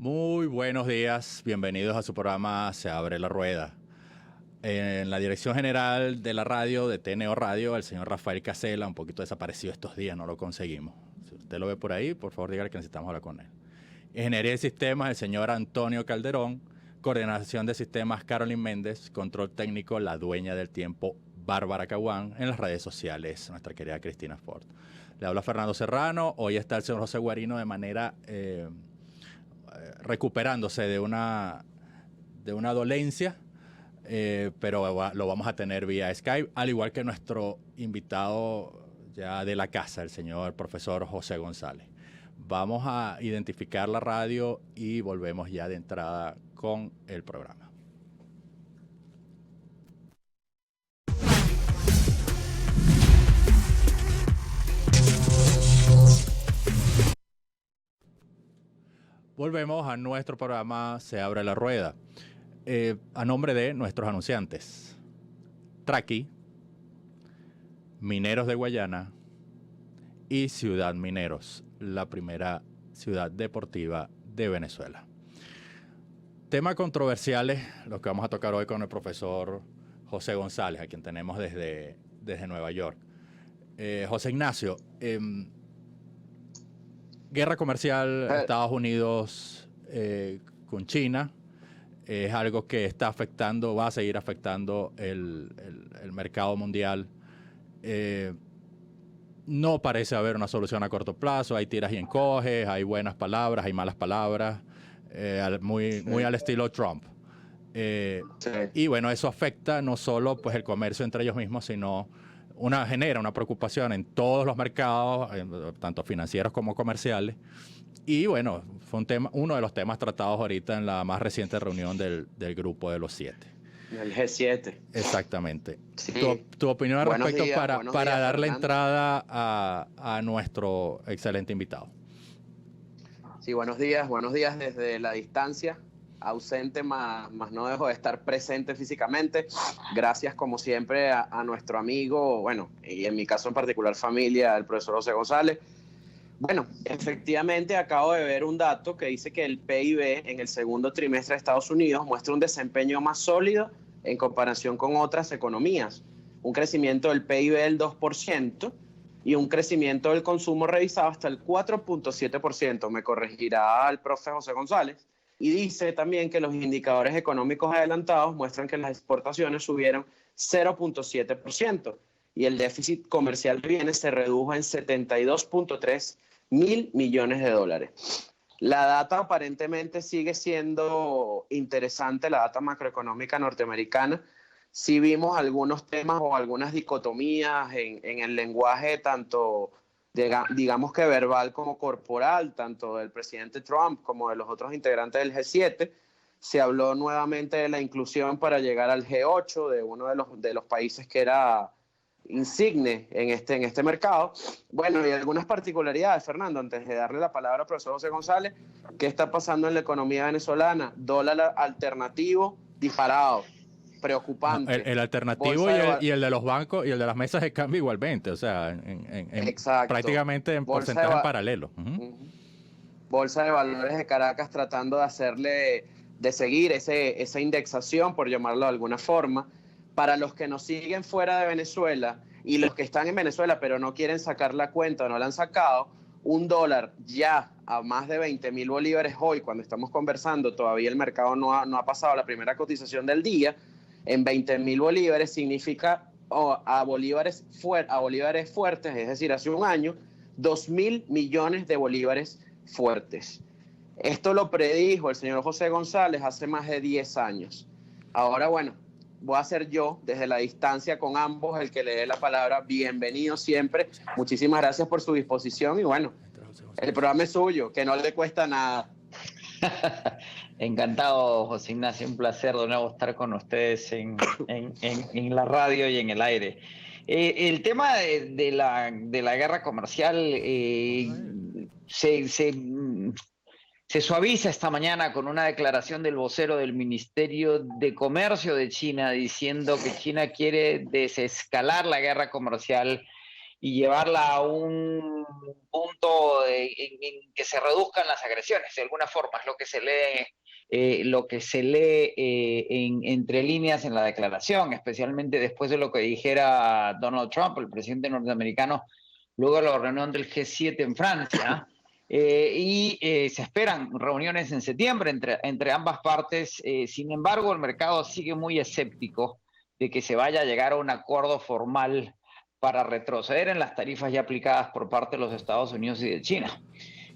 Muy buenos días, bienvenidos a su programa Se Abre la Rueda. En la dirección general de la radio, de TNO Radio, el señor Rafael Casela, un poquito desaparecido estos días, no lo conseguimos. Si usted lo ve por ahí, por favor dígale que necesitamos hablar con él. Ingeniería de Sistemas, el señor Antonio Calderón. Coordinación de Sistemas, Carolyn Méndez. Control técnico, la dueña del tiempo, Bárbara Caguán. En las redes sociales, nuestra querida Cristina Ford. Le habla Fernando Serrano. Hoy está el señor José Guarino de manera... recuperándose de una dolencia, pero lo vamos a tener vía Skype, al igual que nuestro invitado ya de la casa, el señor profesor José González. Vamos a identificar la radio y volvemos ya de entrada con el programa. Volvemos a nuestro programa Se Abre la Rueda. A nombre de nuestros anunciantes. Traqui, Mineros de Guayana y Ciudad Mineros, la primera ciudad deportiva de Venezuela. Temas controversiales, los que vamos a tocar hoy con el profesor José González, a quien tenemos desde Nueva York. José Ignacio, guerra comercial Estados Unidos con China es algo que está afectando, va a seguir afectando el mercado mundial. No parece haber una solución a corto plazo, hay tiras y encoges, hay buenas palabras, hay malas palabras, muy al estilo Trump. Y bueno, eso afecta no solo pues, el comercio entre ellos mismos, sino genera una preocupación en todos los mercados, tanto financieros como comerciales. Y bueno, fue uno de los temas tratados ahorita en la más reciente reunión del Grupo de los 7. El G7. Exactamente. Sí. Tu opinión al respecto para darle Fernando. entrada a nuestro excelente invitado. Sí, buenos días desde la distancia, ausente, más no dejo de estar presente físicamente. Gracias como siempre a nuestro amigo, bueno, y en mi caso en particular familia, el profesor José González. Bueno, efectivamente acabo de ver un dato que dice que el PIB en el segundo trimestre de Estados Unidos muestra un desempeño más sólido en comparación con otras economías. Un crecimiento del PIB del 2% y un crecimiento del consumo revisado hasta el 4.7%. Me corregirá el profe José González. Y dice también que los indicadores económicos adelantados muestran que las exportaciones subieron 0.7% y el déficit comercial de bienes se redujo en 72.3 mil millones de dólares. La data aparentemente sigue siendo interesante, la data macroeconómica norteamericana. Sí vimos algunos temas o algunas dicotomías en el lenguaje tanto, digamos que verbal como corporal, tanto del presidente Trump como de los otros integrantes del G7. Se habló nuevamente de la inclusión para llegar al G8, de uno de los países que era insigne en este mercado. Bueno, y algunas particularidades, Fernando, antes de darle la palabra al profesor José González. ¿Qué está pasando en la economía venezolana? Dólar alternativo disparado, preocupante. El alternativo y el de los bancos y el de las mesas de cambio igualmente, o sea, prácticamente en porcentaje en paralelo. Bolsa de Valores de Caracas tratando de seguir esa indexación, por llamarlo de alguna forma. Para los que nos siguen fuera de Venezuela y los que están en Venezuela pero no quieren sacar la cuenta o no la han sacado, un dólar ya a más de 20.000 bolívares hoy, cuando estamos conversando, todavía el mercado no ha pasado la primera cotización del día, en 20.000 bolívares significa a bolívares fuertes, es decir, hace un año, 2.000 millones de bolívares fuertes. Esto lo predijo el señor José González hace más de 10 años. Ahora, bueno, voy a ser yo, desde la distancia con ambos, el que le dé la palabra. Bienvenido siempre. Muchísimas gracias por su disposición y bueno, el programa es suyo, que no le cuesta nada. Encantado, José Ignacio, un placer de nuevo estar con ustedes en la radio y en el aire. El tema de la guerra comercial se suaviza esta mañana con una declaración del vocero del Ministerio de Comercio de China diciendo que China quiere desescalar la guerra comercial y llevarla a un punto en que se reduzcan las agresiones, de alguna forma, es lo que se lee entre líneas en la declaración, especialmente después de lo que dijera Donald Trump, el presidente norteamericano, luego de la reunión del G7 en Francia. Se esperan reuniones en septiembre entre ambas partes. Sin embargo, el mercado sigue muy escéptico de que se vaya a llegar a un acuerdo formal para retroceder en las tarifas ya aplicadas por parte de los Estados Unidos y de China.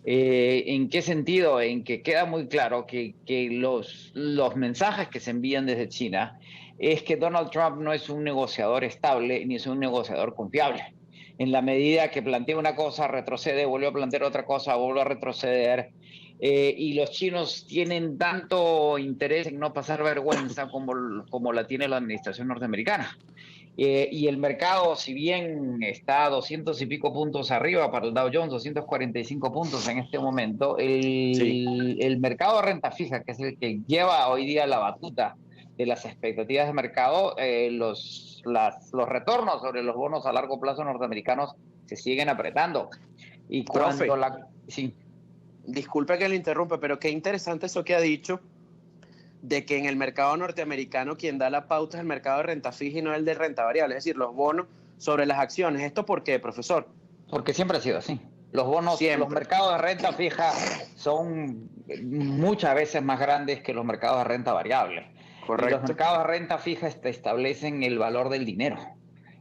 ¿En qué sentido? En que queda muy claro que los mensajes que se envían desde China es que Donald Trump no es un negociador estable ni es un negociador confiable. En la medida que plantea una cosa, retrocede, vuelve a plantear otra cosa, vuelve a retroceder. Y los chinos tienen tanto interés en no pasar vergüenza como la tiene la administración norteamericana. Y el mercado, si bien está a 200 y pico puntos arriba para el Dow Jones, 245 puntos en este momento, el mercado de renta fija, que es el que lleva hoy día la batuta de las expectativas de mercado, los retornos sobre los bonos a largo plazo norteamericanos se siguen apretando. Y cuando sí. Disculpe que le interrumpa, pero qué interesante eso que ha dicho, de que en el mercado norteamericano quien da la pauta es el mercado de renta fija y no el de renta variable, es decir, los bonos sobre las acciones. ¿Esto por qué, profesor? Porque siempre ha sido así. Los bonos, siempre. Los mercados de renta fija son muchas veces más grandes que los mercados de renta variable. Correcto. Y los mercados de renta fija establecen el valor del dinero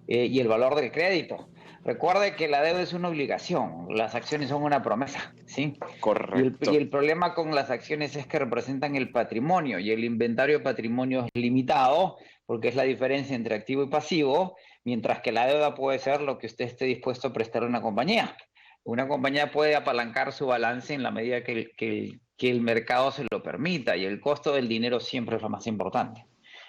y el valor del crédito. Recuerde que la deuda es una obligación, las acciones son una promesa, ¿sí? Correcto. Y el problema con las acciones es que representan el patrimonio, y el inventario de patrimonio es limitado, porque es la diferencia entre activo y pasivo, mientras que la deuda puede ser lo que usted esté dispuesto a prestar a una compañía. Una compañía puede apalancar su balance en la medida que el mercado se lo permita, y el costo del dinero siempre es lo más importante.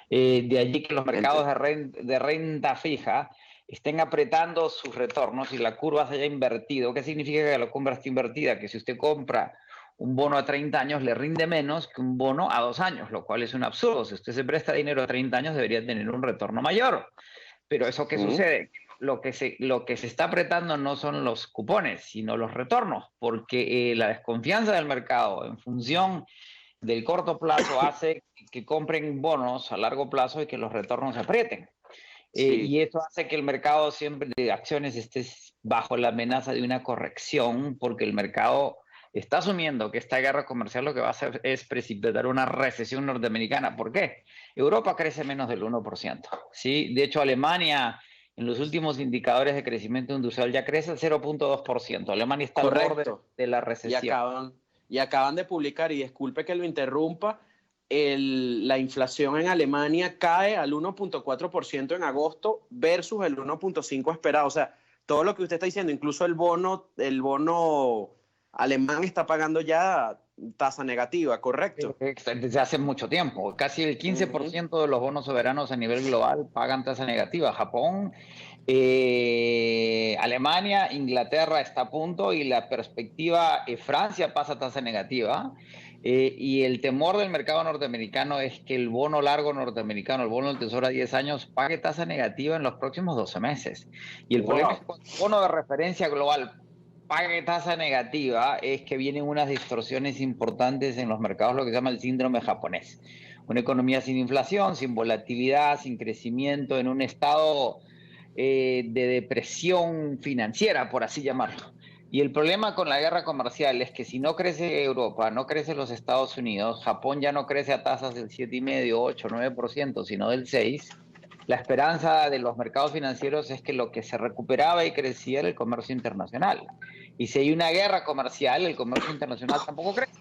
De allí que los mercados de renta fija estén apretando sus retornos y la curva se haya invertido. ¿Qué significa que la curva está invertida? Que si usted compra un bono a 30 años le rinde menos que un bono a 2 años, lo cual es un absurdo. Si usted se presta dinero a 30 años debería tener un retorno mayor. Pero ¿eso qué sucede? Lo que se está apretando no son los cupones, sino los retornos, porque la desconfianza del mercado en función del corto plazo hace que compren bonos a largo plazo y que los retornos se aprieten. Y eso hace que el mercado siempre de acciones esté bajo la amenaza de una corrección, porque el mercado está asumiendo que esta guerra comercial lo que va a hacer es precipitar una recesión norteamericana. ¿Por qué? Europa crece menos del 1%, ¿sí? De hecho, Alemania, en los últimos indicadores de crecimiento industrial, ya crece el 0.2%. Alemania está al borde de la recesión. Y acaban de publicar, y disculpe que lo interrumpa, la inflación en Alemania cae al 1.4% en agosto versus el 1.5% esperado. O sea, todo lo que usted está diciendo, incluso el bono alemán está pagando ya tasa negativa, ¿correcto? Desde hace mucho tiempo. Casi el 15% de los bonos soberanos a nivel global pagan tasa negativa. Japón, Alemania, Inglaterra está a punto, y la perspectiva, Francia pasa a tasa negativa. Y el temor del mercado norteamericano es que el bono largo norteamericano, el bono del Tesoro a 10 años, pague tasa negativa en los próximos 12 meses. Y el problema es que cuando el bono de referencia global pague tasa negativa, es que vienen unas distorsiones importantes en los mercados, lo que se llama el síndrome japonés. Una economía sin inflación, sin volatilidad, sin crecimiento, en un estado de depresión financiera, por así llamarlo. Y el problema con la guerra comercial es que si no crece Europa, no crece los Estados Unidos, Japón ya no crece a tasas del 7,5%, 8%, 9%, sino del 6%, la esperanza de los mercados financieros es que lo que se recuperaba y crecía era el comercio internacional. Y si hay una guerra comercial, el comercio internacional tampoco crece.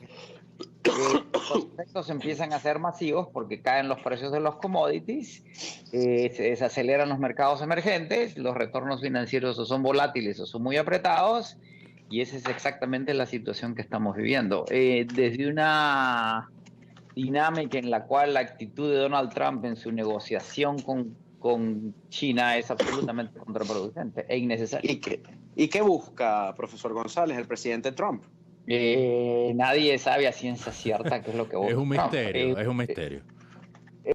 Los efectos empiezan a ser masivos porque caen los precios de los commodities, se desaceleran los mercados emergentes, los retornos financieros o son volátiles o son muy apretados, y esa es exactamente la situación que estamos viviendo. Desde una dinámica en la cual la actitud de Donald Trump en su negociación con China es absolutamente contraproducente e innecesaria. ¿Y qué busca, profesor González, el presidente Trump? Nadie sabe a ciencia cierta qué es lo que busca. Es un misterio, es un misterio.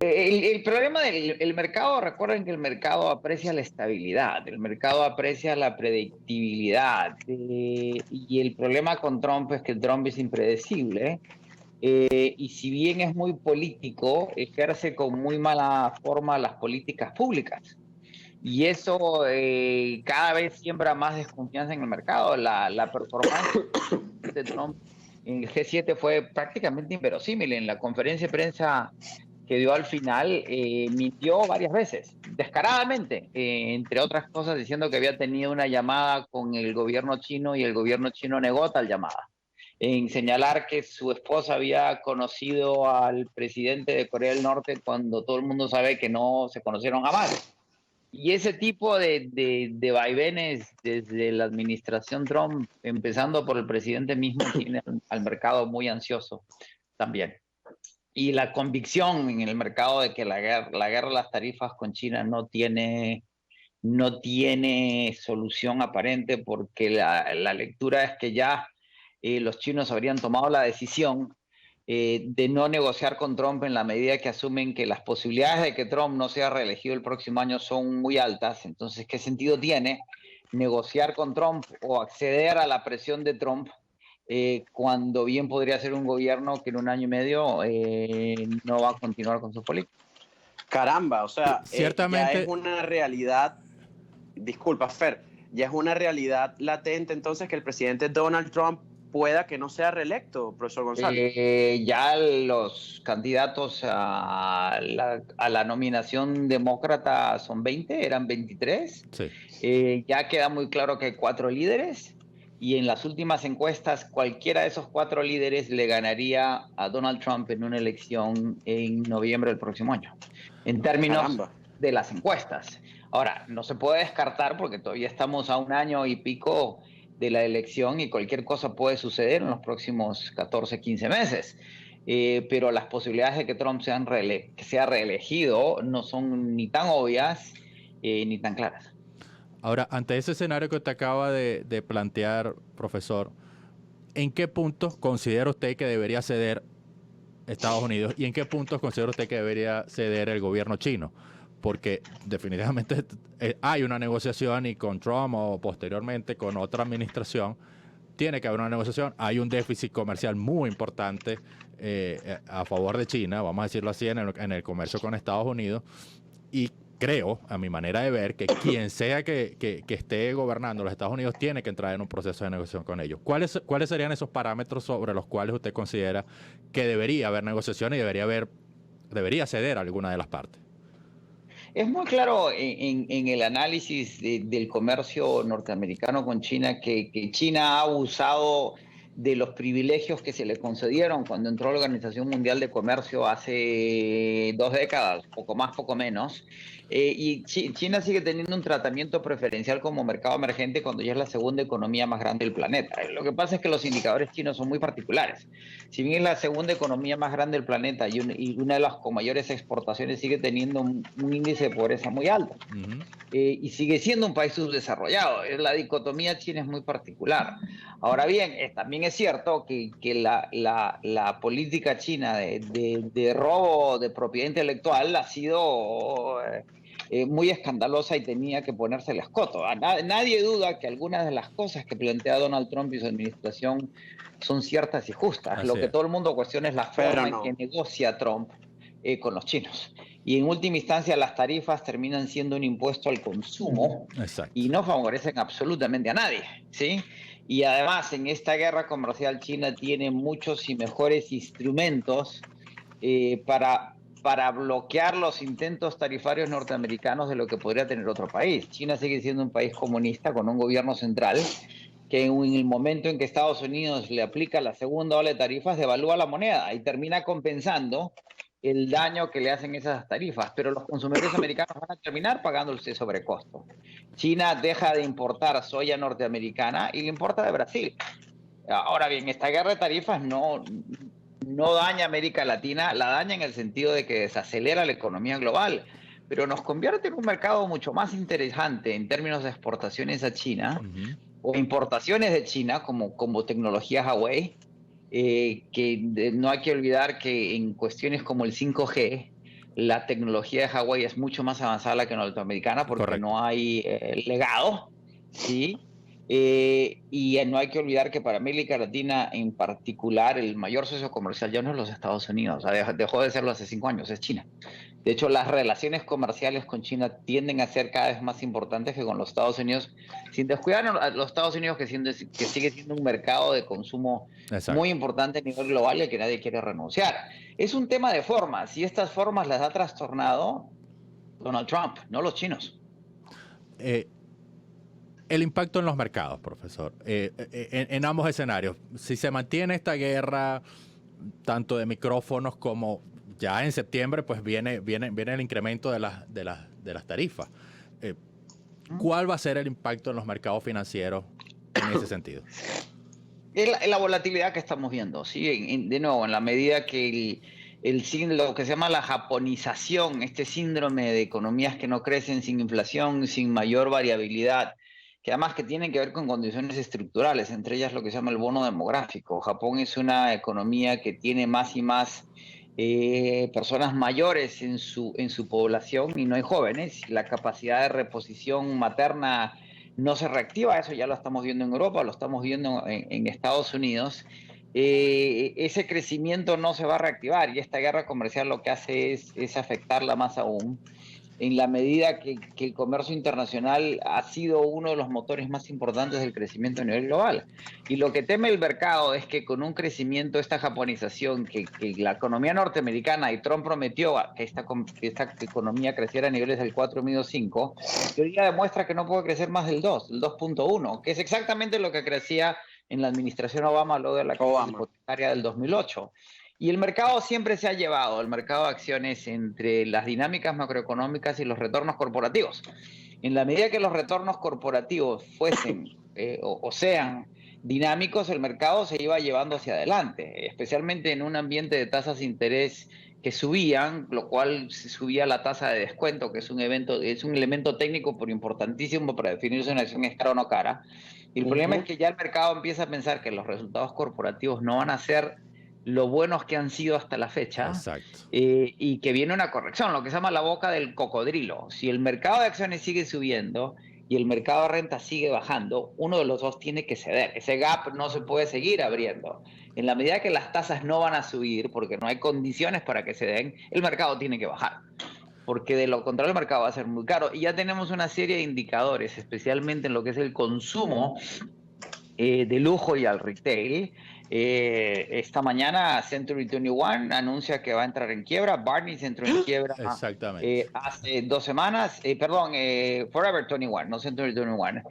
El problema del mercado, recuerden que el mercado aprecia la estabilidad, el mercado aprecia la predictibilidad, y el problema con Trump es que Trump es impredecible, y si bien es muy político, ejerce con muy mala forma las políticas públicas. Y eso cada vez siembra más desconfianza en el mercado. La performance de Trump en el G7 fue prácticamente inverosímil. En la conferencia de prensa que dio al final, mintió varias veces, descaradamente, entre otras cosas diciendo que había tenido una llamada con el gobierno chino y el gobierno chino negó tal llamada. En señalar que su esposa había conocido al presidente de Corea del Norte cuando todo el mundo sabe que no se conocieron jamás. Y ese tipo de vaivenes desde la administración Trump, empezando por el presidente mismo, tiene al mercado muy ansioso también. Y la convicción en el mercado de que la guerra de las tarifas con China no tiene solución aparente, porque la lectura es que ya los chinos habrían tomado la decisión de no negociar con Trump en la medida que asumen que las posibilidades de que Trump no sea reelegido el próximo año son muy altas. Entonces, ¿qué sentido tiene negociar con Trump o acceder a la presión de Trump cuando bien podría ser un gobierno que en un año y medio no va a continuar con sus políticas? Caramba, o sea, Ciertamente, ya es una realidad, disculpa, Fer, ya es una realidad latente entonces que el presidente Donald Trump pueda que no sea reelecto, profesor González. Ya los candidatos a la nominación demócrata son 20, eran 23. sí. Ya queda muy claro que hay 4 líderes, y en las últimas encuestas cualquiera de esos 4 líderes le ganaría a Donald Trump en una elección en noviembre del próximo año, en términos Caramba. de las encuestas. Ahora, no se puede descartar porque todavía estamos a un año y pico de la elección y cualquier cosa puede suceder en los próximos 14, 15 meses. Pero las posibilidades de que Trump sea reelegido no son ni tan obvias ni tan claras. Ahora, ante ese escenario que usted acaba de plantear, profesor, ¿en qué puntos considera usted que debería ceder Estados Unidos y en qué puntos considera usted que debería ceder el gobierno chino? Porque definitivamente hay una negociación, y con Trump o posteriormente con otra administración tiene que haber una negociación. Hay un déficit comercial muy importante a favor de China, vamos a decirlo así, en el comercio con Estados Unidos, y creo, a mi manera de ver, que quien sea que esté gobernando los Estados Unidos tiene que entrar en un proceso de negociación con ellos. ¿Cuáles serían esos parámetros sobre los cuales usted considera que debería haber negociación y debería ceder a alguna de las partes? Es muy claro en el análisis del comercio norteamericano con China que China ha abusado de los privilegios que se le concedieron cuando entró a la Organización Mundial de Comercio hace 2 décadas, poco más, poco menos. Y China sigue teniendo un tratamiento preferencial como mercado emergente cuando ya es la segunda economía más grande del planeta. Lo que pasa es que los indicadores chinos son muy particulares. Si bien es la segunda economía más grande del planeta y una de las con mayores exportaciones, sigue teniendo un índice de pobreza muy alto. Y sigue siendo un país subdesarrollado. La dicotomía china es muy particular. Ahora bien, también es cierto que la política china de robo de propiedad intelectual ha sido muy escandalosa y tenía que ponerse el escoto. Nadie duda que algunas de las cosas que plantea Donald Trump y su administración son ciertas y justas. Así Lo que es. todo el mundo cuestiona es la forma en que negocia Trump con los chinos. Y en última instancia las tarifas terminan siendo un impuesto al consumo. Exacto. Y no favorecen absolutamente a nadie, ¿sí? Y además en esta guerra comercial China tiene muchos y mejores instrumentos para bloquear los intentos tarifarios norteamericanos de lo que podría tener otro país. China sigue siendo un país comunista con un gobierno central que en el momento en que Estados Unidos le aplica la segunda ola de tarifas devalúa la moneda y termina compensando el daño que le hacen esas tarifas, pero los consumidores americanos van a terminar pagando ese sobrecosto. China deja de importar soya norteamericana y le importa de Brasil. Ahora bien, esta guerra de tarifas no daña a América Latina, la daña en el sentido de que desacelera la economía global, pero nos convierte en un mercado mucho más interesante en términos de exportaciones a China o importaciones de China como tecnología Huawei. Que no hay que olvidar que en cuestiones como el 5G, la tecnología de Hawái es mucho más avanzada que la norteamericana porque Correcto. no hay legado, ¿sí? Y no hay que olvidar que para América Latina en particular el mayor socio comercial ya no es los Estados Unidos, dejó de serlo hace 5 años, es China. De hecho, las relaciones comerciales con China tienden a ser cada vez más importantes que con los Estados Unidos, sin descuidar a los Estados Unidos, que sigue siendo un mercado de consumo muy Exacto. importante a nivel global y al que nadie quiere renunciar. Es un tema de formas, y estas formas las ha trastornado Donald Trump, no los chinos. El impacto en los mercados, profesor, en ambos escenarios. Si se mantiene esta guerra, tanto de micrófonos como ya en septiembre, pues viene el incremento de las tarifas. ¿Cuál va a ser el impacto en los mercados financieros en ese sentido? Es la volatilidad que estamos viendo, ¿sí? De nuevo, en la medida que lo que se llama la japonización, este síndrome de economías que no crecen sin inflación, sin mayor variabilidad, que además que tienen que ver con condiciones estructurales, entre ellas lo que se llama el bono demográfico. Japón es una economía que tiene más y más personas mayores en su población y no hay jóvenes. La capacidad de reposición materna no se reactiva, eso ya lo estamos viendo en Europa, lo estamos viendo en Estados Unidos. Ese crecimiento no se va a reactivar y esta guerra comercial lo que hace es afectarla más aún, en la medida que el comercio internacional ha sido uno de los motores más importantes del crecimiento a nivel global. Y lo que teme el mercado es que con un crecimiento, esta japonización, que la economía norteamericana, y Trump prometió que esta economía creciera a niveles del 4,5, que hoy día demuestra que no puede crecer más del 2, el 2,1, que es exactamente lo que crecía en la administración Obama luego de la crisis hipotecaria del 2008. Y el mercado siempre se ha llevado, el mercado de acciones, entre las dinámicas macroeconómicas y los retornos corporativos. En la medida que los retornos corporativos fuesen o sean dinámicos, el mercado se iba llevando hacia adelante, especialmente en un ambiente de tasas de interés que subían, lo cual se subía la tasa de descuento, que es un elemento técnico pero importantísimo para definir si una acción es cara o no cara. Y el problema es que ya el mercado empieza a pensar que los resultados corporativos no van a ser lo buenos que han sido hasta la fecha. Exacto. Y que viene una corrección, lo que se llama la boca del cocodrilo. Si el mercado de acciones sigue subiendo y el mercado de renta sigue bajando, uno de los dos tiene que ceder. Ese gap no se puede seguir abriendo. En la medida que las tasas no van a subir, porque no hay condiciones para que se den, el mercado tiene que bajar, porque de lo contrario el mercado va a ser muy caro. Y ya tenemos una serie de indicadores, especialmente en lo que es el consumo de lujo y al retail. Esta mañana Century 21 anuncia que va a entrar en quiebra. Barneys entró en quiebra hace 2 semanas. Forever 21, no Century 21.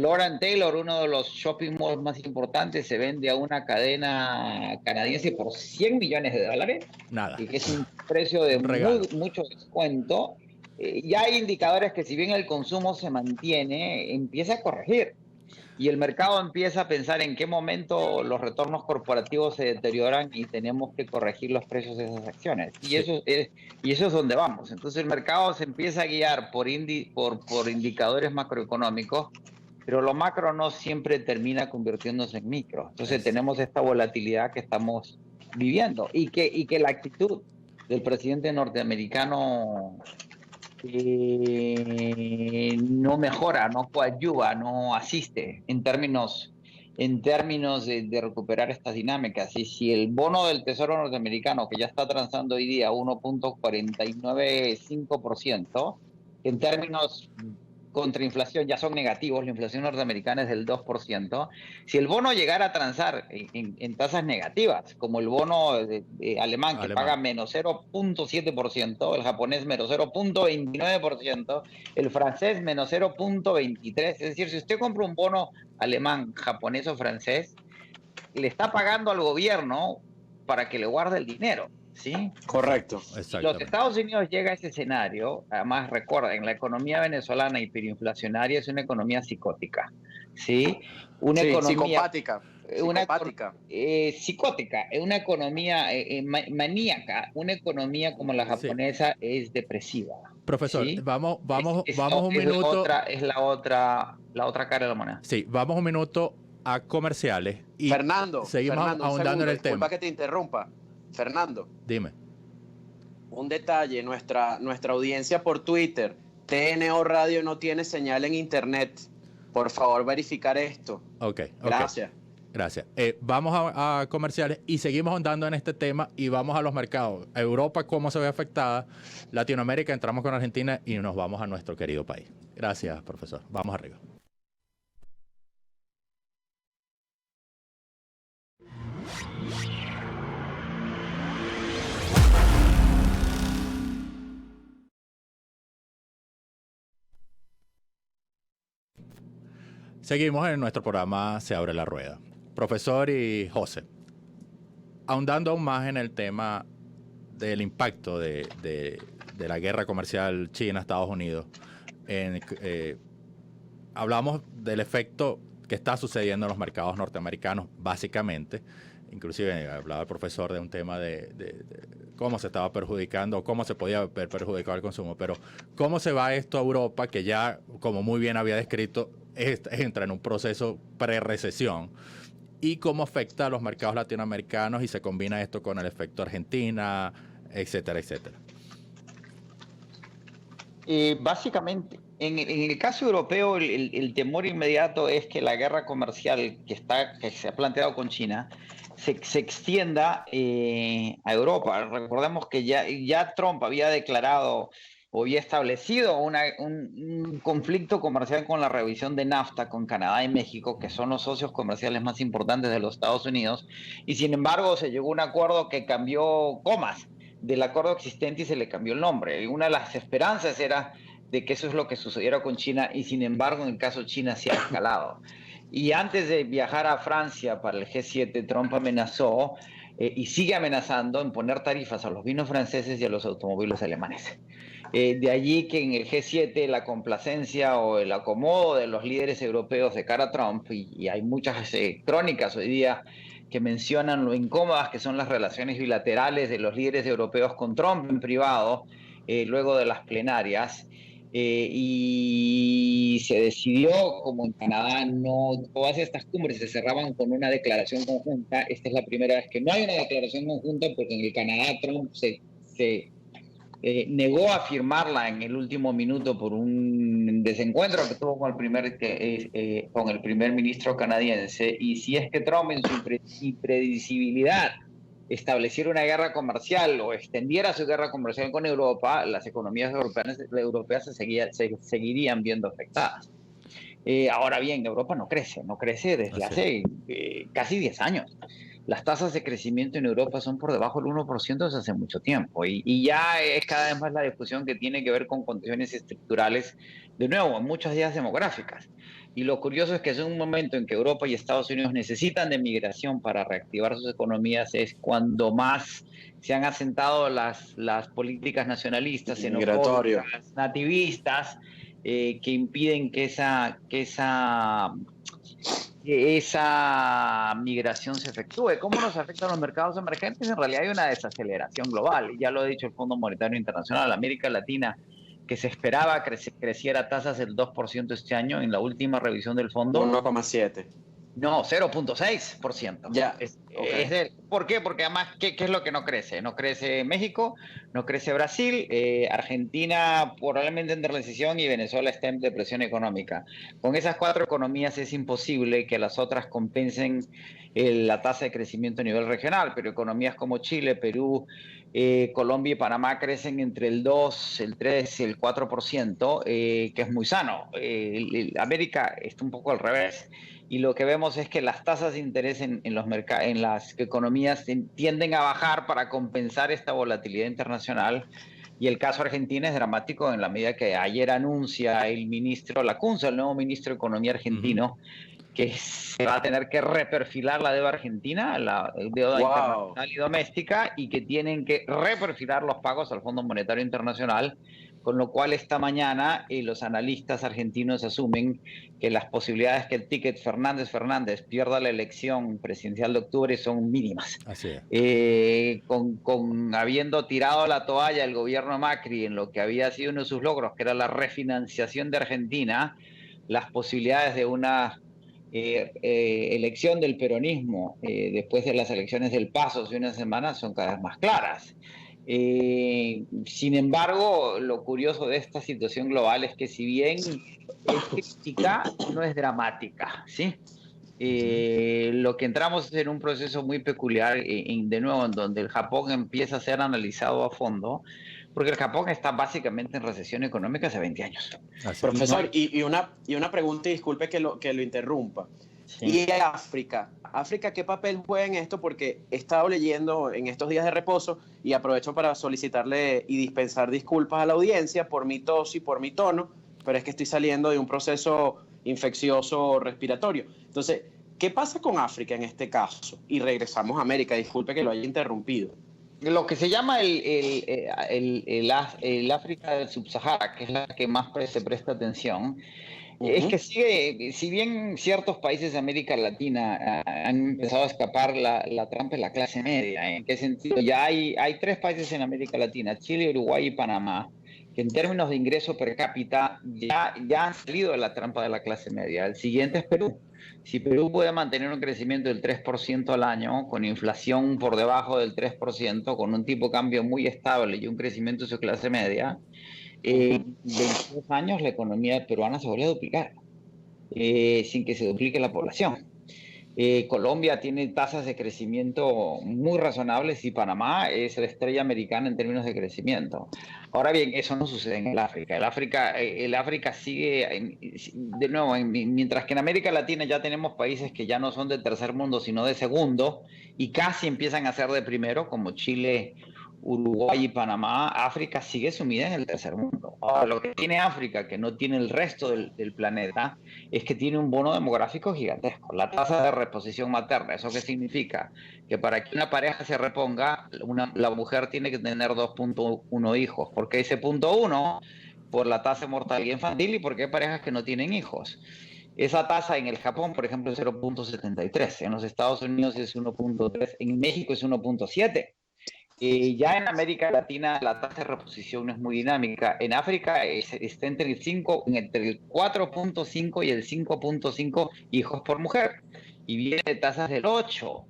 Lord & Taylor, uno de los shopping malls más importantes, se vende a una cadena canadiense por $100 millones. Nada. Que es un precio de mucho descuento. Ya hay indicadores que, si bien el consumo se mantiene, empieza a corregir. Y el mercado empieza a pensar en qué momento los retornos corporativos se deterioran y tenemos que corregir los precios de esas acciones. Y eso es donde vamos. Entonces el mercado se empieza a guiar por indicadores macroeconómicos, pero lo macro no siempre termina convirtiéndose en micro. Entonces tenemos esta volatilidad que estamos viviendo y que la actitud del presidente norteamericano no mejora, no coadyuva, no asiste en términos de recuperar estas dinámicas. Y si el bono del Tesoro norteamericano, que ya está transando hoy día 1,495%, en términos contra inflación ya son negativos, la inflación norteamericana es del 2%, si el bono llegara a transar en tasas negativas, como el bono alemán, que paga menos 0,7%, el japonés menos 0,29%, el francés menos 0,23%, es decir, si usted compra un bono alemán, japonés o francés, le está pagando al gobierno para que le guarde el dinero. ¿Sí? Correcto. Si los Estados Unidos llega a ese escenario, además recuerden, la economía venezolana hiperinflacionaria es una economía psicótica, ¿sí? Una economía psicopática. Psicótica, es una economía maníaca, una economía como la japonesa es depresiva. Profesor, ¿sí? vamos un minuto. Es la otra cara de la moneda. Sí, vamos un minuto a comerciales y seguimos ahondando en el tema. Disculpa que te interrumpa. Fernando. Dime. un detalle, nuestra audiencia por Twitter, TNO Radio no tiene señal en internet. Por favor, verificar esto. Ok. Gracias. Gracias. Vamos a comerciales y seguimos andando en este tema y vamos a los mercados. Europa, ¿cómo se ve afectada? Latinoamérica, entramos con Argentina y nos vamos a nuestro querido país. Gracias, profesor. Vamos arriba. Seguimos en nuestro programa Se abre la rueda. Profesor y José, ahondando aún más en el tema del impacto de la guerra comercial China-Estados Unidos, hablamos del efecto que está sucediendo en los mercados norteamericanos, básicamente. Inclusive hablaba el profesor de un tema de cómo se estaba perjudicando, o cómo se podía ver perjudicado el consumo, pero cómo se va esto a Europa, que ya, como muy bien había descrito, entra en un proceso pre-recesión, y cómo afecta a los mercados latinoamericanos y se combina esto con el efecto Argentina, etcétera, etcétera. Básicamente, en el caso europeo, el temor inmediato es que la guerra comercial que se ha planteado con China se extienda a Europa. Recordemos que ya Trump había declarado o había establecido un conflicto comercial con la revisión de NAFTA con Canadá y México, que son los socios comerciales más importantes de los Estados Unidos, y sin embargo se llegó a un acuerdo que cambió comas del acuerdo existente y se le cambió el nombre. Y una de las esperanzas era de que eso es lo que sucediera con China, y sin embargo en el caso de China se ha escalado. Y antes de viajar a Francia para el G7, Trump amenazó y sigue amenazando en poner tarifas a los vinos franceses y a los automóviles alemanes. De allí que en el G7 la complacencia o el acomodo de los líderes europeos de cara a Trump, y hay muchas crónicas hoy día que mencionan lo incómodas que son las relaciones bilaterales de los líderes europeos con Trump en privado, luego de las plenarias, y se decidió, como en Canadá, no todas estas cumbres se cerraban con una declaración conjunta. Esta es la primera vez que no hay una declaración conjunta, porque en el Canadá Trump se negó a firmarla en el último minuto por un desencuentro que tuvo con el primer ministro canadiense. Y si es que Trump, en su impredecibilidad, estableciera una guerra comercial o extendiera su guerra comercial con Europa, las economías europeas se seguirían viendo afectadas. Ahora bien, Europa no crece desde hace casi 10 años. Las tasas de crecimiento en Europa son por debajo del 1% desde hace mucho tiempo, y ya es cada vez más la discusión que tiene que ver con condiciones estructurales, de nuevo, en muchas vías demográficas. Y lo curioso es que es un momento en que Europa y Estados Unidos necesitan de migración para reactivar sus economías, es cuando más se han asentado las políticas nacionalistas, xenofóbicas, nativistas, que impiden que esa migración se efectúe. ¿Cómo nos afectan los mercados emergentes? En realidad hay una desaceleración global, y ya lo ha dicho el Fondo Monetario Internacional. América Latina, que se esperaba creciera a tasas del 2% este año, en la última revisión del fondo 1,7. No, 0,6%. Ya. ¿Por qué? Porque además, ¿qué es lo que no crece? No crece México, no crece Brasil, Argentina probablemente en recesión, y Venezuela está en depresión económica. Con esas 4 economías es imposible que las otras compensen la tasa de crecimiento a nivel regional, pero economías como Chile, Perú, Colombia y Panamá crecen entre el 2, el 3 y el 4%, que es muy sano. América está un poco al revés. Y lo que vemos es que las tasas de interés en las economías tienden a bajar para compensar esta volatilidad internacional. Y el caso Argentina es dramático en la medida que ayer anuncia el ministro Lacunza, el nuevo ministro de Economía argentino, que se va a tener que reperfilar la deuda argentina, la deuda internacional y doméstica, y que tienen que reperfilar los pagos al Fondo Monetario Internacional. Con lo cual esta mañana los analistas argentinos asumen que las posibilidades que el ticket Fernández pierda la elección presidencial de octubre son mínimas. Así es. Habiendo tirado la toalla el gobierno Macri en lo que había sido uno de sus logros, que era la refinanciación de Argentina, las posibilidades de una elección del peronismo después de las elecciones del PASO hace una semana son cada vez más claras. Sin embargo, lo curioso de esta situación global es que si bien es crítica, no es dramática, ¿sí? Lo que entramos es en un proceso muy peculiar, de nuevo, en donde el Japón empieza a ser analizado a fondo, porque el Japón está básicamente en recesión económica hace 20 años. Profesor, y una pregunta, y disculpe que lo interrumpa. Sí. ¿Y África? ¿África qué papel juega en esto? Porque he estado leyendo en estos días de reposo y aprovecho para solicitarle y dispensar disculpas a la audiencia por mi tos y por mi tono, pero es que estoy saliendo de un proceso infeccioso respiratorio. Entonces, ¿qué pasa con África en este caso? Y regresamos a América, disculpe que lo haya interrumpido. Lo que se llama el África del Subsahara, que es la que más se presta atención, es que sigue, si bien ciertos países de América Latina han empezado a escapar la trampa de la clase media. ¿En qué sentido? Ya hay 3 países en América Latina, Chile, Uruguay y Panamá, que en términos de ingreso per cápita ya han salido de la trampa de la clase media. El siguiente es Perú. Si Perú puede mantener un crecimiento del 3% al año, con inflación por debajo del 3%, con un tipo de cambio muy estable y un crecimiento de su clase media, en 22 años la economía peruana se vuelve a duplicar, sin que se duplique la población. Colombia tiene tasas de crecimiento muy razonables y Panamá es la estrella americana en términos de crecimiento. Ahora bien, eso no sucede en el África. El África sigue, de nuevo, mientras que en América Latina ya tenemos países que ya no son de tercer mundo, sino de segundo, y casi empiezan a ser de primero, como Chile, Uruguay y Panamá. África sigue sumida en el tercer mundo. Ahora, lo que tiene África, que no tiene el resto del planeta, es que tiene un bono demográfico gigantesco. La tasa de reposición materna. ¿Eso qué significa? Que para que una pareja se reponga, la mujer tiene que tener 2.1 hijos. ¿Por qué ese 0.1? Por la tasa de mortalidad infantil y porque hay parejas que no tienen hijos. Esa tasa en el Japón, por ejemplo, es 0.73. En los Estados Unidos es 1.3. En México es 1.7. Ya en América Latina la tasa de reposición no es muy dinámica. En África está entre el 4.5 y el 5.5 hijos por mujer. Y viene de tasas del 8.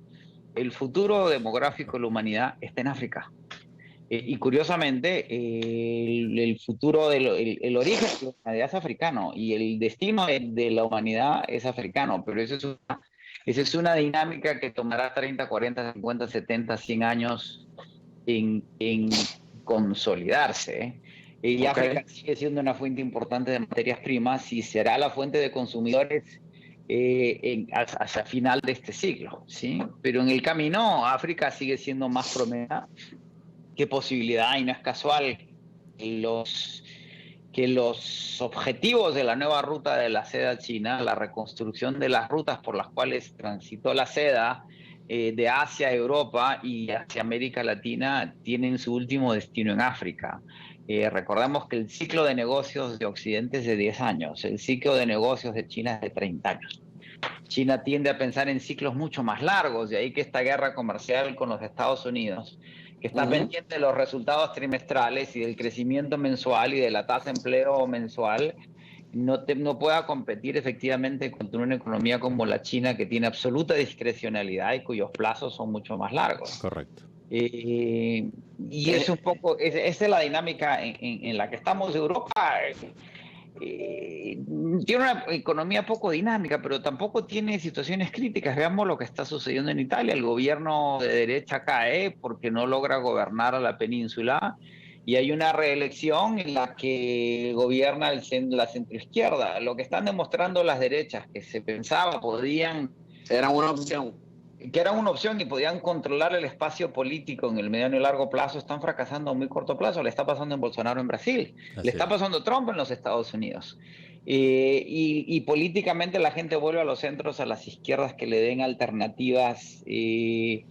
El futuro demográfico de la humanidad está en África. Y curiosamente, el futuro, el origen de la humanidad es africano y el destino de la humanidad es africano. Pero esa es una dinámica que tomará 30, 40, 50, 70, 100 años en consolidarse. Y África sigue siendo una fuente importante de materias primas y será la fuente de consumidores hacia final de este siglo, ¿sí? Pero en el camino África sigue siendo más promesa que posibilidad, y no es casual que los objetivos de la nueva ruta de la seda china, la reconstrucción de las rutas por las cuales transitó la seda de Asia a Europa y hacia América Latina, tienen su último destino en África. Recordemos que el ciclo de negocios de Occidente es de 10 años, el ciclo de negocios de China es de 30 años. China tiende a pensar en ciclos mucho más largos, de ahí que esta guerra comercial con los Estados Unidos, que está pendiente de los resultados trimestrales y del crecimiento mensual y de la tasa de empleo mensual, no pueda competir efectivamente contra una economía como la China, que tiene absoluta discrecionalidad y cuyos plazos son mucho más largos. Correcto. Y es un poco, esa es la dinámica en la que estamos. Europa tiene una economía poco dinámica, pero tampoco tiene situaciones críticas. Veamos lo que está sucediendo en Italia. El gobierno de derecha cae porque no logra gobernar a la península y hay una reelección en la que gobierna la centroizquierda. Lo que están demostrando las derechas, que se pensaba era una opción. Que era una opción y podían controlar el espacio político en el mediano y largo plazo, están fracasando a muy corto plazo. Le está pasando en Bolsonaro en Brasil, le está pasando a Trump en los Estados Unidos. Y políticamente la gente vuelve a los centros, a las izquierdas que le den alternativas de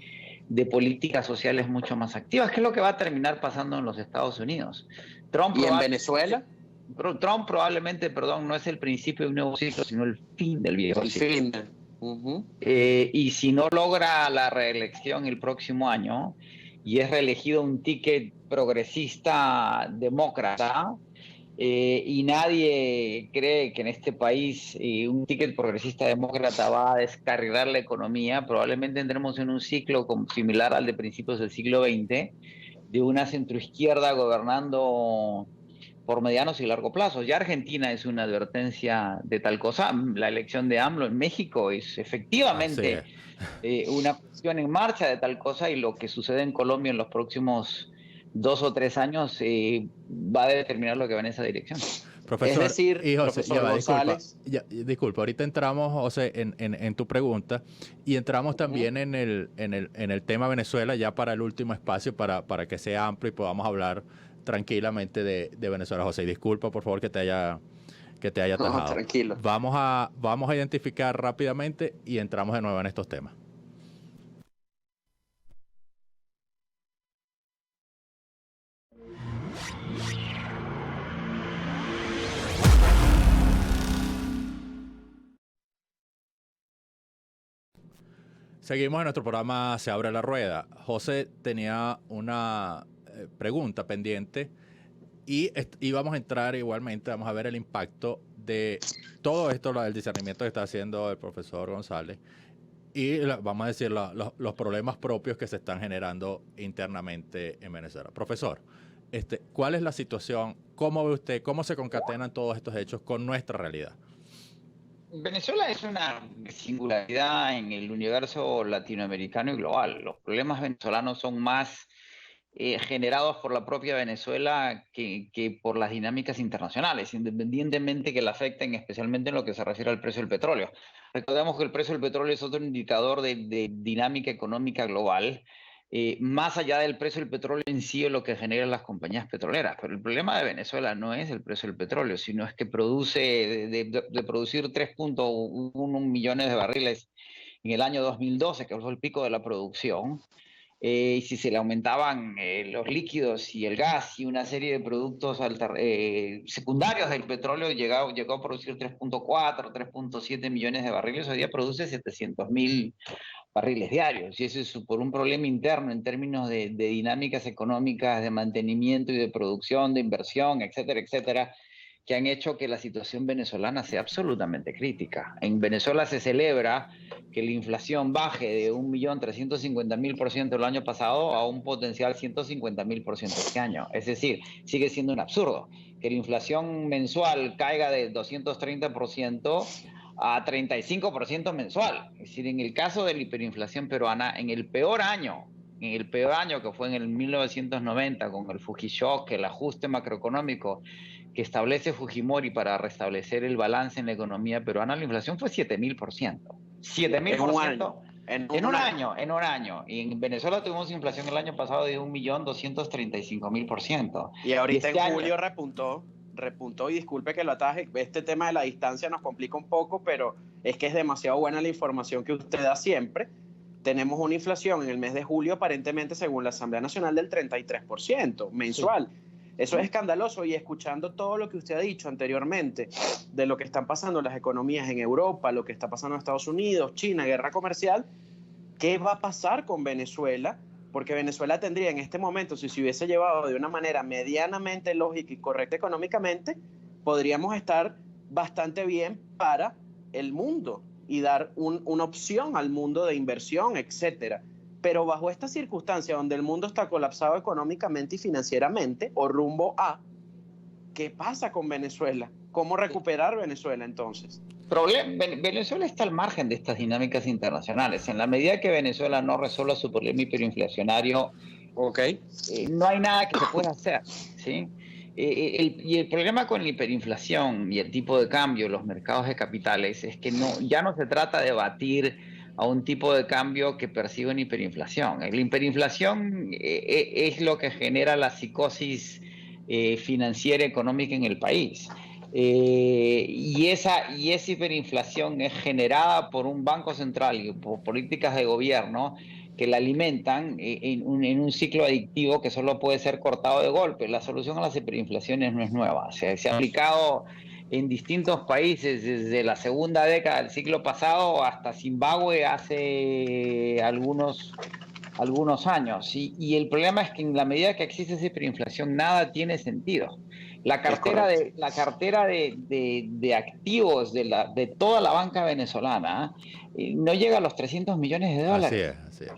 políticas sociales mucho más activas, que es lo que va a terminar pasando en los Estados Unidos. ¿Y en Venezuela? Trump probablemente, no es el principio de un nuevo ciclo, sino el fin del viejo ciclo. Y si no logra la reelección el próximo año y es reelegido un ticket progresista demócrata, y nadie cree que en este país un ticket progresista demócrata va a descarrilar la economía, probablemente entremos en un ciclo similar al de principios del siglo XX, de una centroizquierda gobernando por medianos y largo plazo. Ya Argentina es una advertencia de tal cosa. La elección de AMLO en México es efectivamente una cuestión en marcha de tal cosa, y lo que sucede en Colombia en los próximos 2 o 3 años va a determinar lo que va en esa dirección. Profesor, es decir, y José, profesor González. Disculpa, ahorita entramos, José, en tu pregunta, y entramos también en el tema Venezuela, ya para el último espacio, para que sea amplio y podamos hablar tranquilamente de Venezuela. José, disculpa, por favor, que te haya atajado. No, tranquilo. Vamos a identificar rápidamente y entramos de nuevo en estos temas. Seguimos en nuestro programa Se abre la rueda. José tenía una pregunta pendiente y vamos a entrar igualmente, vamos a ver el impacto de todo esto, el discernimiento que está haciendo el profesor González, y vamos a decir los problemas propios que se están generando internamente en Venezuela. Profesor, ¿cuál es la situación? ¿Cómo ve usted? ¿Cómo se concatenan todos estos hechos con nuestra realidad? Venezuela es una singularidad en el universo latinoamericano y global. Los problemas venezolanos son más generados por la propia Venezuela que por las dinámicas internacionales, independientemente que la afecten, especialmente en lo que se refiere al precio del petróleo. Recordemos que el precio del petróleo es otro indicador de dinámica económica global, más allá del precio del petróleo en sí o lo que generan las compañías petroleras. Pero el problema de Venezuela no es el precio del petróleo, sino es que produce, de producir 3.1 millones de barriles en el año 2012, que fue el pico de la producción, y si se le aumentaban los líquidos y el gas y una serie de productos secundarios del petróleo, llegó a producir 3.4, 3.7 millones de barriles. Hoy día produce 700.000 barriles diarios, y eso es por un problema interno en términos de dinámicas económicas, de mantenimiento y de producción, de inversión, etcétera, etcétera, que han hecho que la situación venezolana sea absolutamente crítica. En Venezuela se celebra que la inflación baje de 1.350.000% el año pasado a un potencial 150.000% este año. Es decir, sigue siendo un absurdo que la inflación mensual caiga de 230% a 35% mensual. Es decir, en el caso de la hiperinflación peruana, en el peor año que fue en el 1990, con el Fujishock, el ajuste macroeconómico que establece Fujimori para restablecer el balance en la economía peruana, la inflación fue 7.000%. 7.000% en un año. Y en Venezuela tuvimos inflación el año pasado de 1.235.000%. Y ahorita en julio repuntó, y disculpe que lo ataje, este tema de la distancia nos complica un poco, pero es que es demasiado buena la información que usted da siempre. Tenemos una inflación en el mes de julio, aparentemente, según la Asamblea Nacional, del 33% mensual. Sí. Eso es escandaloso, y escuchando todo lo que usted ha dicho anteriormente de lo que están pasando las economías en Europa, lo que está pasando en Estados Unidos, China, guerra comercial, ¿qué va a pasar con Venezuela? Porque Venezuela tendría en este momento, si se hubiese llevado de una manera medianamente lógica y correcta económicamente, podríamos estar bastante bien para el mundo y dar una opción al mundo de inversión, etcétera. Pero bajo esta circunstancia donde el mundo está colapsado económicamente y financieramente, o rumbo a, ¿qué pasa con Venezuela? ¿Cómo recuperar Venezuela entonces? Venezuela está al margen de estas dinámicas internacionales. En la medida que Venezuela no resuelva su problema hiperinflacionario, no hay nada que se pueda hacer, ¿sí? Y el problema con la hiperinflación y el tipo de cambio, los mercados de capitales, es que ya no se trata de batir a un tipo de cambio que percibe una hiperinflación. La hiperinflación es lo que genera la psicosis financiera económica en el país. Y esa hiperinflación es generada por un banco central y por políticas de gobierno que la alimentan en un ciclo adictivo que solo puede ser cortado de golpe. La solución a las hiperinflaciones no es nueva. Se ha aplicado en distintos países desde la segunda década del siglo pasado hasta Zimbabue hace algunos años. Y el problema es que en la medida que existe esa hiperinflación, nada tiene sentido. La cartera de activos de toda la banca venezolana no llega a los 300 millones de dólares. Así es.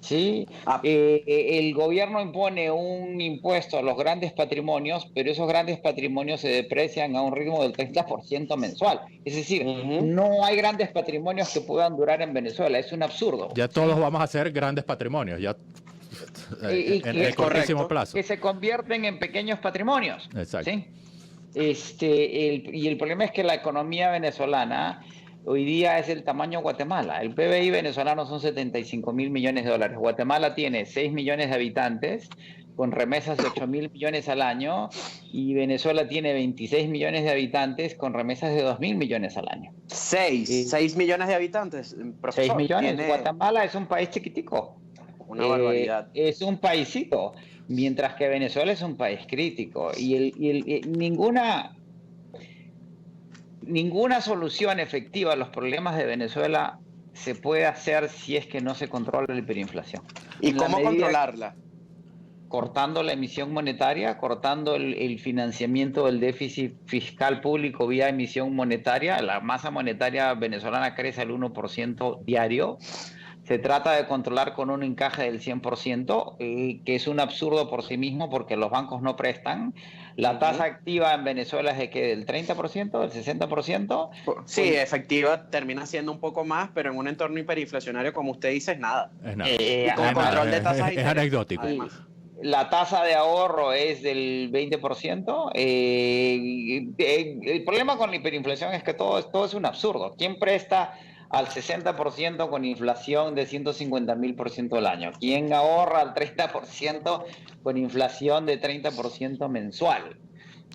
¿sí? El gobierno impone un impuesto a los grandes patrimonios, pero esos grandes patrimonios se deprecian a un ritmo del 30% mensual. Es decir, no hay grandes patrimonios que puedan durar en Venezuela. Es un absurdo. Ya todos vamos a ser grandes patrimonios, ya en el cortísimo plazo. Que se convierten en pequeños patrimonios. Exacto. ¿Sí? Y el problema es que la economía venezolana hoy día es el tamaño de Guatemala. El PBI venezolano son 75.000 millones de dólares. Guatemala tiene 6 millones de habitantes, con remesas de 8.000 millones al año, y Venezuela tiene 26 millones de habitantes, con remesas de 2.000 millones al año. 6 millones de habitantes, profesor. 6 millones. Guatemala es un país chiquitico. Una barbaridad. Es un paisito, mientras que Venezuela es un país crítico. Y ninguna solución efectiva a los problemas de Venezuela se puede hacer si es que no se controla la hiperinflación. ¿Y cómo controlarla? Cortando la emisión monetaria, cortando el financiamiento del déficit fiscal público vía emisión monetaria. La masa monetaria venezolana crece al 1% diario. Se trata de controlar con un encaje del 100%, que es un absurdo por sí mismo porque los bancos no prestan. La tasa activa en Venezuela es de que del 30%, del 60%. Sí, efectiva termina siendo un poco más, pero en un entorno hiperinflacionario, como usted dice, es nada. Es nada. Y con control de tasas es anecdótico. La tasa de ahorro es del 20%. El problema con la hiperinflación es que todo es un absurdo. ¿Quién presta al 60% con inflación de 150.000% al año? ¿Quién ahorra al 30% con inflación de 30% mensual?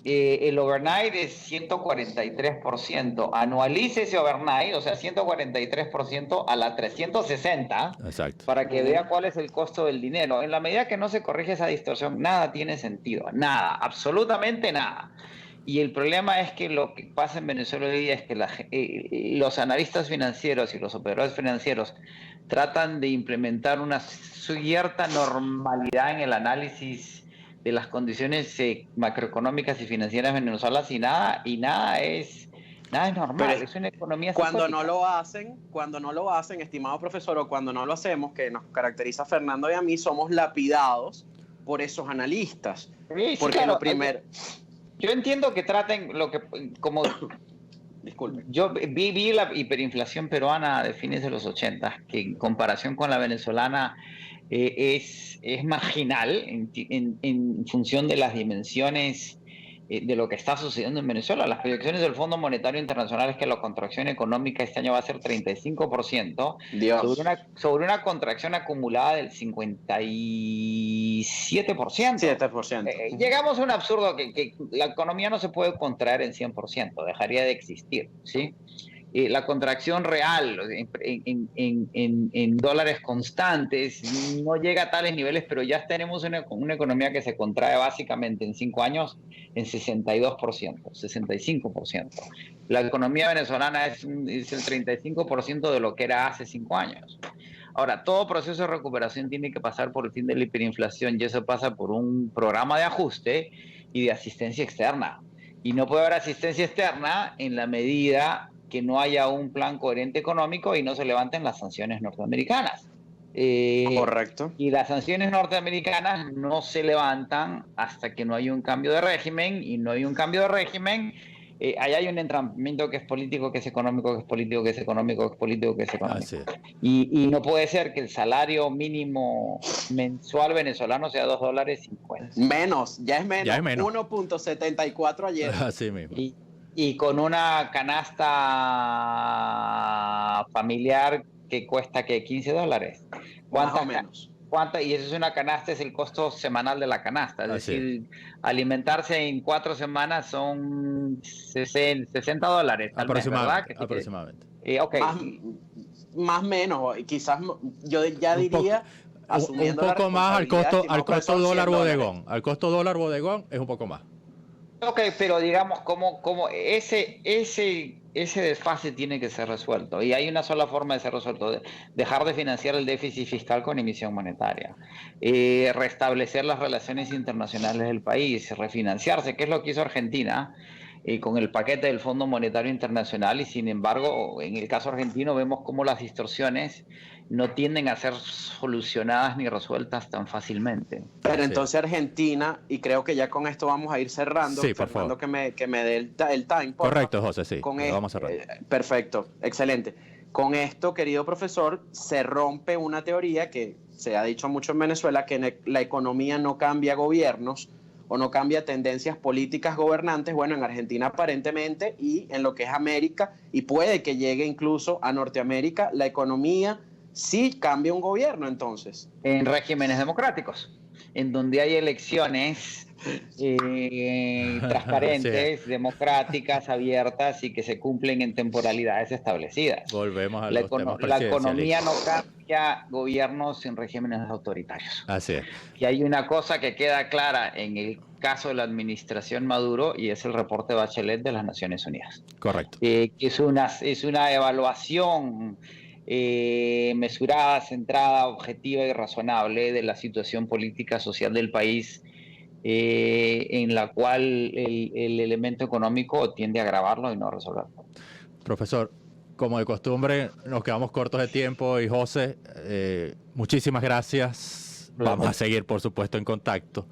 El overnight es 143%. Anualice ese overnight, o sea, 143% a la 360. Exacto. Para que vea cuál es el costo del dinero. En la medida que no se corrige esa distorsión, nada tiene sentido. Nada, absolutamente nada. Y el problema es que lo que pasa en Venezuela hoy día es que los analistas financieros y los operadores financieros tratan de implementar una cierta normalidad en el análisis de las condiciones macroeconómicas y financieras venezolanas, y nada es normal. Pero es una economía cuando no lo hacen, estimado profesor, o cuando no lo hacemos, que nos caracteriza a Fernando y a mí, somos lapidados por esos analistas. Sí, porque claro, lo primero... Yo entiendo que traten como Disculpe. Yo vi la hiperinflación peruana de fines de los 80, que en comparación con la venezolana es marginal en función de las dimensiones de lo que está sucediendo en Venezuela. Las proyecciones del Fondo Monetario Internacional es que la contracción económica este año va a ser 35%, sobre una contracción acumulada del 57%. 7%. Llegamos a un absurdo que la economía no se puede contraer en 100%, dejaría de existir, ¿sí? La contracción real en dólares constantes no llega a tales niveles, pero ya tenemos una economía que se contrae básicamente en 5 años en 62%, 65%. La economía venezolana es el 35% de lo que era hace 5 años. Ahora, todo proceso de recuperación tiene que pasar por el fin de la hiperinflación, y eso pasa por un programa de ajuste y de asistencia externa. Y no puede haber asistencia externa en la medida que no haya un plan coherente económico y no se levanten las sanciones norteamericanas. Correcto. Y las sanciones norteamericanas no se levantan hasta que no haya un cambio de régimen, y no hay un cambio de régimen. Ahí hay un entrampamiento que es político, que es económico, que es político, que es económico, que es político, que es económico. Y no puede ser que el salario mínimo mensual venezolano sea $2.50. Menos, ya es menos. 1.74 ayer. Así mismo. Y con una canasta familiar que cuesta que $15. Más o menos. Y eso es una canasta, es el costo semanal de la canasta. Es decir, alimentarse en 4 semanas son $60 aproximadamente. ¿verdad? Aproximadamente. Okay. Más menos, quizás yo ya diría... Un poco más al costo dólar bodegón. Al costo dólar bodegón es un poco más. Ok, pero digamos, como ese desfase tiene que ser resuelto, y hay una sola forma de ser resuelto: dejar de financiar el déficit fiscal con emisión monetaria, restablecer las relaciones internacionales del país, refinanciarse, que es lo que hizo Argentina, con el paquete del Fondo Monetario Internacional, y sin embargo, en el caso argentino vemos cómo las distorsiones no tienden a ser solucionadas ni resueltas tan fácilmente. Pero entonces Argentina, y creo que ya con esto vamos a ir cerrando, sí, por Fernando, favor. que me dé el time. Correcto, José, sí, Vamos a cerrar. Perfecto, excelente. Con esto, querido profesor, se rompe una teoría que se ha dicho mucho en Venezuela, que la economía no cambia gobiernos o no cambia tendencias políticas gobernantes. Bueno, en Argentina aparentemente, y en lo que es América, y puede que llegue incluso a Norteamérica, la economía sí cambia un gobierno entonces. En regímenes democráticos, en donde hay elecciones transparentes, sí, democráticas, abiertas y que se cumplen en temporalidades establecidas. Volvemos a los temas presidenciales. La economía no cambia gobiernos en regímenes autoritarios. Así es. Y hay una cosa que queda clara en el caso de la administración Maduro, y es el reporte Bachelet de las Naciones Unidas. Correcto. Que es una evaluación mesurada, centrada, objetiva y razonable de la situación política social del país, en la cual el elemento económico tiende a agravarlo y no a resolverlo. Profesor, como de costumbre, nos quedamos cortos de tiempo, y José, muchísimas gracias. Vamos a seguir, por supuesto, en contacto.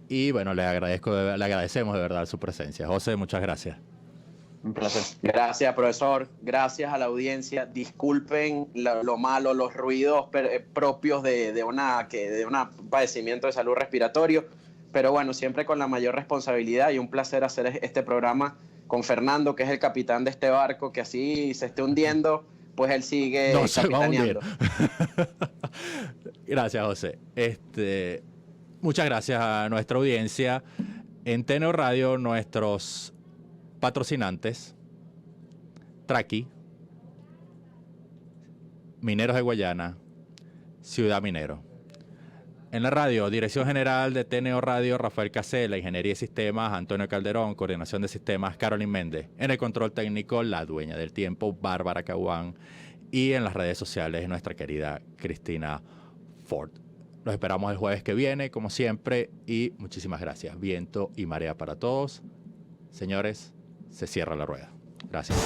Y bueno, le agradecemos de verdad su presencia. José, muchas gracias. Un placer. Gracias, profesor. Gracias a la audiencia. Disculpen lo malo, los ruidos propios de un padecimiento de salud respiratorio. Pero bueno, siempre con la mayor responsabilidad, y un placer hacer este programa con Fernando, que es el capitán de este barco, que así se esté hundiendo, pues él sigue capitaneando. Gracias, José. Muchas gracias a nuestra audiencia. En TNO Radio, nuestros patrocinantes: Traqui, Mineros de Guayana, Ciudad Minero. En la radio, Dirección General de TNO Radio, Rafael Casela; Ingeniería y Sistemas, Antonio Calderón; Coordinación de Sistemas, Carolyn Méndez; en el control técnico, la dueña del tiempo, Bárbara Caguán; y en las redes sociales, nuestra querida Cristina Ford. Los esperamos el jueves que viene, como siempre, y muchísimas gracias. Viento y marea para todos. Señores, se cierra la rueda. Gracias.